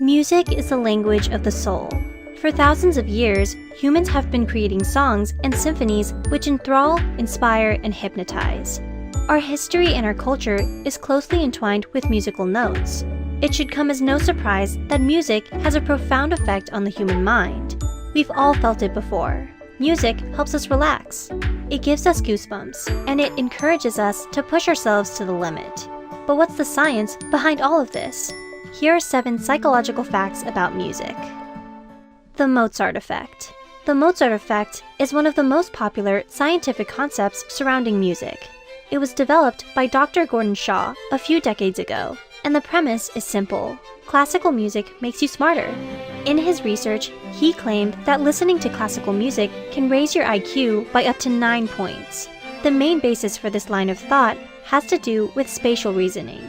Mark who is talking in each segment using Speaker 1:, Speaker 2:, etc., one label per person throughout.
Speaker 1: Music is the language of the soul. For thousands of years, humans have been creating songs and symphonies which enthrall, inspire, and hypnotize. Our history and our culture is closely entwined with musical notes. It should come as no surprise that music has a profound effect on the human mind. We've all felt it before. Music helps us relax. It gives us goosebumps, and it encourages us to push ourselves to the limit. But what's the science behind all of this? Here are 7 psychological facts about music. The Mozart effect. The Mozart effect is one of the most popular scientific concepts surrounding music. It was developed by Dr. Gordon Shaw a few decades ago, and the premise is simple. Classical music makes you smarter. In his research, he claimed that listening to classical music can raise your IQ by up to 9 points. The main basis for this line of thought has to do with spatial reasoning.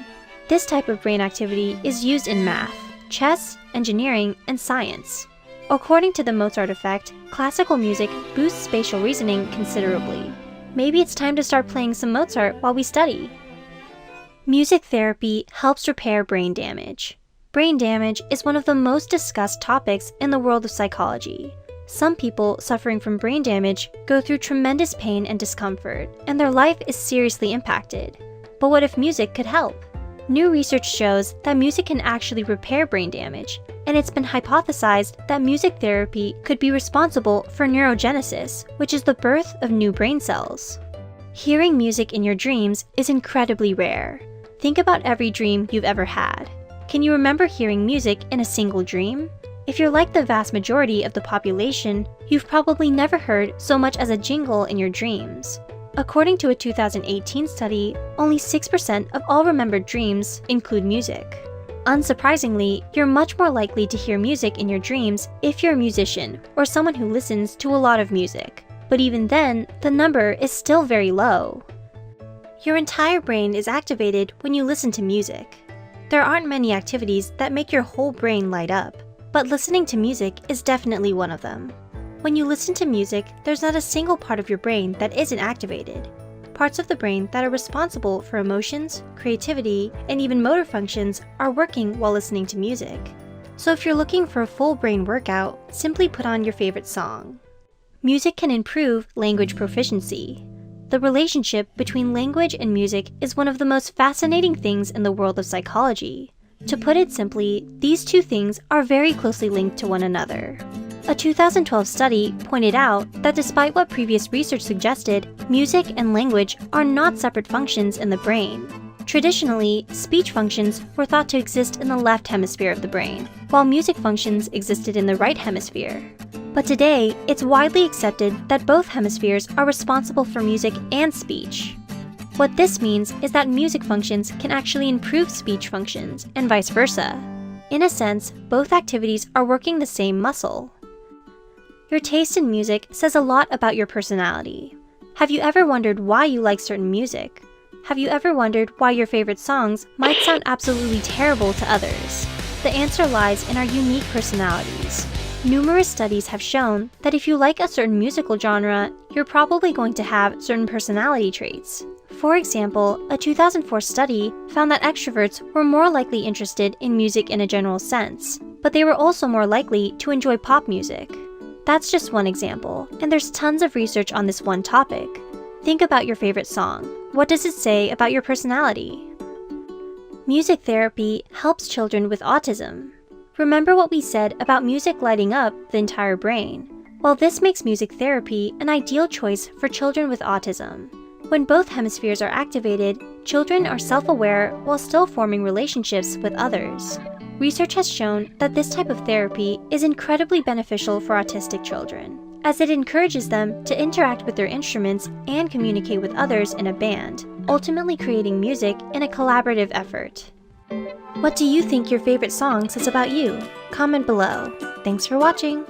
Speaker 1: This type of brain activity is used in math, chess, engineering, and science. According to the Mozart effect, classical music boosts spatial reasoning considerably. Maybe it's time to start playing some Mozart while we study. Music therapy helps repair brain damage. Brain damage is one of the most discussed topics in the world of psychology. Some people suffering from brain damage go through tremendous pain and discomfort, and their life is seriously impacted. But what if music could help? New research shows that music can actually repair brain damage, and it's been hypothesized that music therapy could be responsible for neurogenesis, which is the birth of new brain cells. Hearing music in your dreams is incredibly rare. Think about every dream you've ever had. Can you remember hearing music in a single dream? If you're like the vast majority of the population, you've probably never heard so much as a jingle in your dreams. According to a 2018 study, only 6% of all remembered dreams include music. Unsurprisingly, you're much more likely to hear music in your dreams if you're a musician or someone who listens to a lot of music. But even then, the number is still very low. Your entire brain is activated when you listen to music. There aren't many activities that make your whole brain light up, but listening to music is definitely one of them. When you listen to music, there's not a single part of your brain that isn't activated. Parts of the brain that are responsible for emotions, creativity, and even motor functions are working while listening to music. So if you're looking for a full brain workout, simply put on your favorite song. Music can improve language proficiency. The relationship between language and music is one of the most fascinating things in the world of psychology. To put it simply, these two things are very closely linked to one another. A 2012 study pointed out that despite what previous research suggested, music and language are not separate functions in the brain. Traditionally, speech functions were thought to exist in the left hemisphere of the brain, while music functions existed in the right hemisphere. But today, it's widely accepted that both hemispheres are responsible for music and speech. What this means is that music functions can actually improve speech functions, and vice versa. In a sense, both activities are working the same muscle. Your taste in music says a lot about your personality. Have you ever wondered why you like certain music? Have you ever wondered why your favorite songs might sound absolutely terrible to others? The answer lies in our unique personalities. Numerous studies have shown that if you like a certain musical genre, you're probably going to have certain personality traits. For example, a 2004 study found that extroverts were more likely interested in music in a general sense, but they were also more likely to enjoy pop music. That's just one example, and there's tons of research on this one topic. Think about your favorite song. What does it say about your personality? Music therapy helps children with autism. Remember what we said about music lighting up the entire brain? Well, this makes music therapy an ideal choice for children with autism. When both hemispheres are activated, children are self-aware while still forming relationships with others. Research has shown that this type of therapy is incredibly beneficial for autistic children, as it encourages them to interact with their instruments and communicate with others in a band, ultimately creating music in a collaborative effort. What do you think your favorite song says about you? Comment below. Thanks for watching!